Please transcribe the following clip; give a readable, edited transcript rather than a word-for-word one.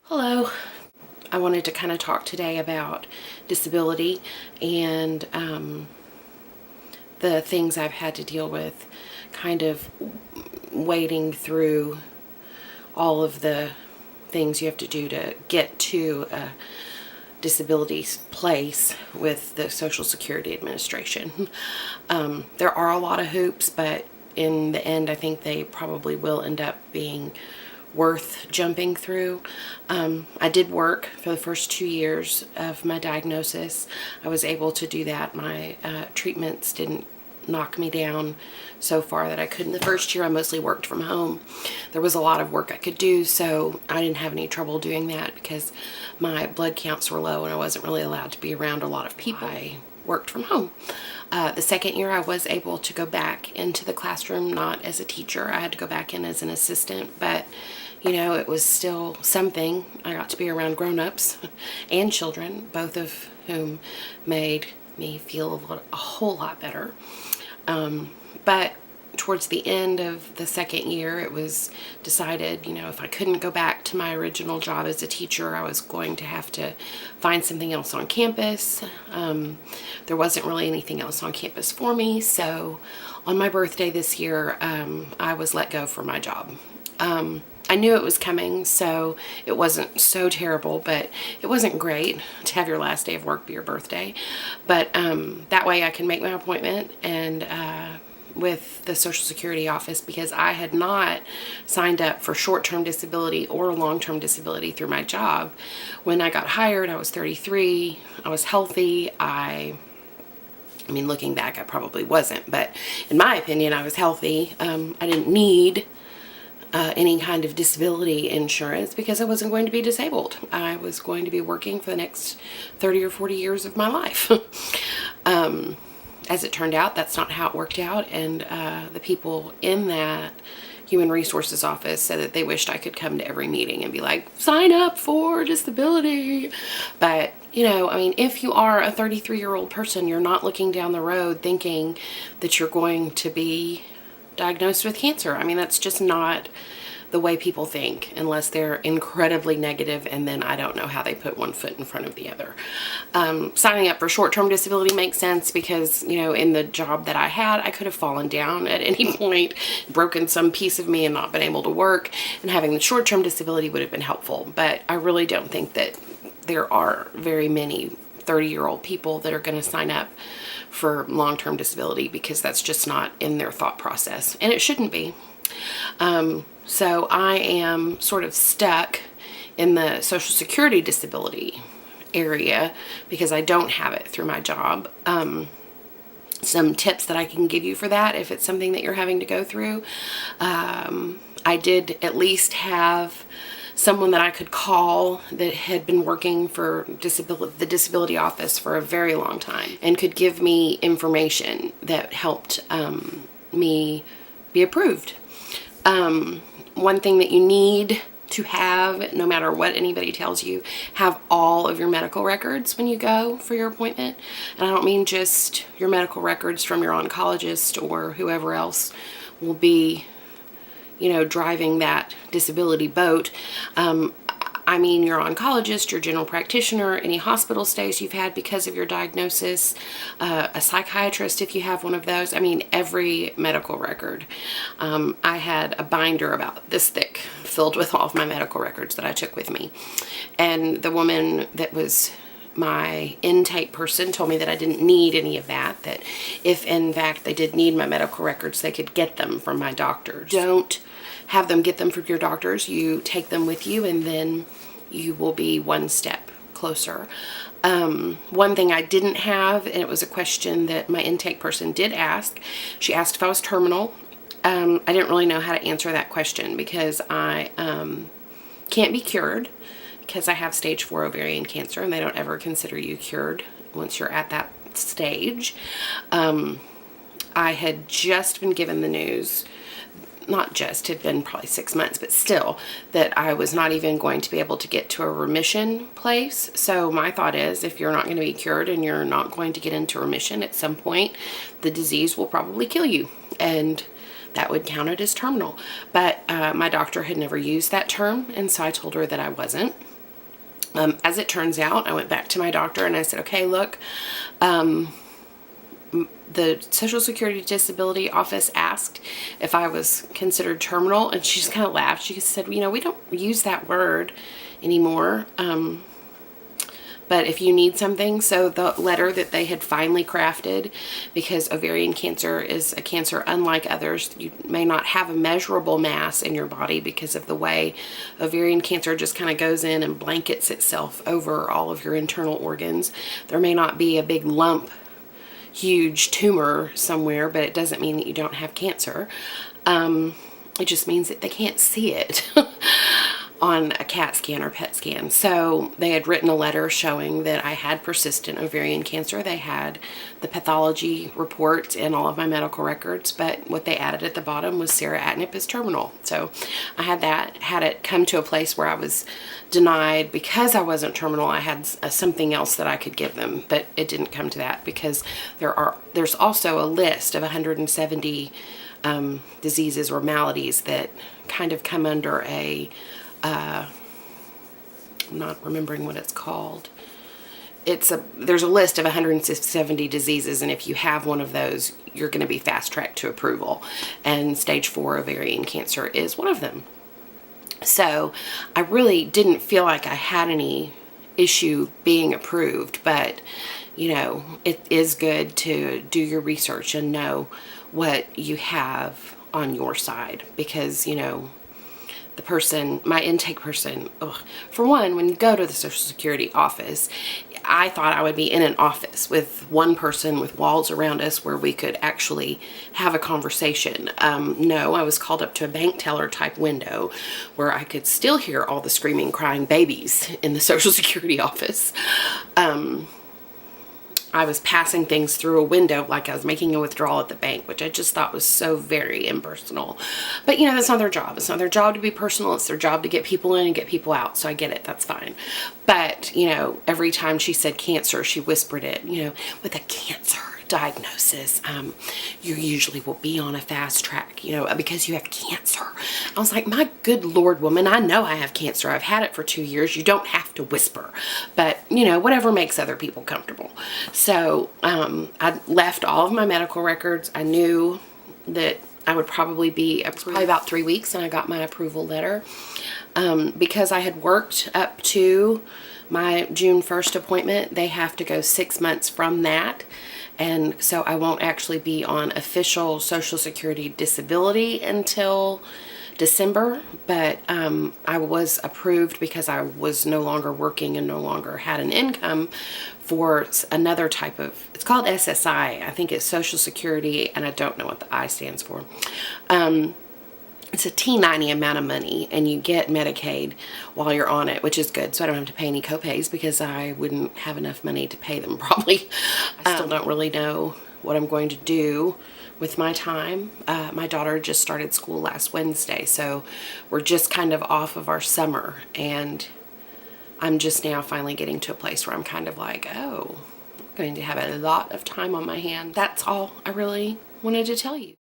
Hello. I wanted to kind of talk today about disability and the things I've had to deal with, kind of wading through all of the things you have to do to get to a disability place with the Social Security Administration. There are a lot of hoops, but in the end, I think they probably will end up being worth jumping through. I did work for the first 2 years of my diagnosis. I was able to do that. My treatments didn't knock me down so far that I couldn't. The first year I mostly worked from home. There was a lot of work I could do, so I didn't have any trouble doing that because my blood counts were low and I wasn't really allowed to be around a lot of people. I worked from home. The second year I was able to go back into the classroom, not as a teacher. I had to go back in as an assistant, but you know, it was still something. I got to be around grown-ups and children, both of whom made me feel a whole lot better. But towards the end of the second year, it was decided, you know, if I couldn't go back to my original job as a teacher, I was going to have to find something else on campus. There wasn't really anything else on campus for me, so on my birthday this year, I was let go from my job. I knew it was coming, so it wasn't so terrible, but it wasn't great to have your last day of work be your birthday. But that way I can make my appointment and with the Social Security office, because I had not signed up for short-term disability or long-term disability through my job. When I got hired, I was 33. I was healthy. I mean, looking back, I probably wasn't, but in my opinion, I was healthy. I didn't need any kind of disability insurance because I wasn't going to be disabled. I was going to be working for the next 30 or 40 years of my life. As it turned out, that's not how it worked out, and the people in that Human Resources office said that they wished I could come to every meeting and be like, sign up for disability. But, you know, I mean, if you are a 33-year-old person, you're not looking down the road thinking that you're going to be diagnosed with cancer. I mean, that's just not the way people think, unless they're incredibly negative, and then I don't know how they put one foot in front of the other. Signing up for short-term disability makes sense because, you know, in the job that I had, I could have fallen down at any point, broken some piece of me and not been able to work, and having the short-term disability would have been helpful. But I really don't think that there are very many 30-year-old people that are going to sign up for long-term disability because that's just not in their thought process, and it shouldn't be. So I am sort of stuck in the Social Security disability area because I don't have it through my job. Some tips that I can give you for that if it's something that you're having to go through. I did at least have someone that I could call that had been working for the disability office for a very long time and could give me information that helped me be approved. One thing that you need to have, no matter what anybody tells you, have all of your medical records when you go for your appointment. And I don't mean just your medical records from your oncologist or whoever else will be, you know, driving that disability boat. I mean your oncologist, your general practitioner, any hospital stays you've had because of your diagnosis, a psychiatrist if you have one of those. I mean, every medical record. I had a binder about this thick filled with all of my medical records that I took with me. And the woman that was my intake person told me that I didn't need any of that, that if in fact they did need my medical records, they could get them from my doctors. Don't have them get them from your doctors. You take them with you, and then you will be one step closer. One thing I didn't have, and it was a question that my intake person did ask, she asked if I was terminal. I didn't really know how to answer that question because I can't be cured because I have stage 4 ovarian cancer, and they don't ever consider you cured once you're at that stage. I had just been given the news, not just, it had been probably 6 months, but still, that I was not even going to be able to get to a remission place. So my thought is, if you're not going to be cured and you're not going to get into remission at some point, the disease will probably kill you, and that would count it as terminal. But my doctor had never used that term, and so I told her that I wasn't. As it turns out, I went back to my doctor and I said, okay, look, the Social Security Disability Office asked if I was considered terminal, and she just kind of laughed. She said, you know, we don't use that word anymore, but if you need something. So the letter that they had finally crafted, because ovarian cancer is a cancer unlike others, you may not have a measurable mass in your body because of the way ovarian cancer just kind of goes in and blankets itself over all of your internal organs. There may not be a big lump, huge tumor somewhere, but it doesn't mean that you don't have cancer. It just means that they can't see it on a CAT scan or PET scan. So they had written a letter showing that I had persistent ovarian cancer. They had the pathology report and all of my medical records, but what they added at the bottom was seratinib is terminal. So I had it come to a place where I was denied because I wasn't terminal. I had something else that I could give them, but it didn't come to that because there's also a list of 170 diseases or maladies that kind of come under a I'm not remembering what it's called. There's a list of 170 diseases, and if you have one of those, you're going to be fast-tracked to approval, and stage 4 ovarian cancer is one of them. So I really didn't feel like I had any issue being approved, but you know, it is good to do your research and know what you have on your side, because you know, my intake person, for one, when you go to the Social Security office, I thought I would be in an office with one person with walls around us where we could actually have a conversation. No, I was called up to a bank teller type window where I could still hear all the screaming, crying babies in the Social Security office. I was passing things through a window like I was making a withdrawal at the bank, which I just thought was so very impersonal. But, you know, that's not their job. It's not their job to be personal. It's their job to get people in and get people out. So I get it. That's fine. But, you know, every time she said cancer, she whispered it, you know, with a cancer diagnosis, you usually will be on a fast track, you know, because you have cancer. I was like, my good Lord, woman, I know I have cancer. I've had it for 2 years. You don't have to whisper, but you know, whatever makes other people comfortable. So, I left all of my medical records. I knew that I would probably be probably about 3 weeks, and I got my approval letter, because I had worked up to my June 1st appointment. They have to go 6 months from that. And so I won't actually be on official Social Security disability until December, but I was approved because I was no longer working and no longer had an income for another type of, it's called SSI. I think it's Social Security, and I don't know what the I stands for. It's a T90 amount of money, and you get Medicaid while you're on it, which is good. So I don't have to pay any copays because I wouldn't have enough money to pay them probably. I still don't really know what I'm going to do with my time. My daughter just started school last Wednesday, so we're just kind of off of our summer, and I'm just now finally getting to a place where I'm kind of like, oh, I'm going to have a lot of time on my hand. That's all I really wanted to tell you.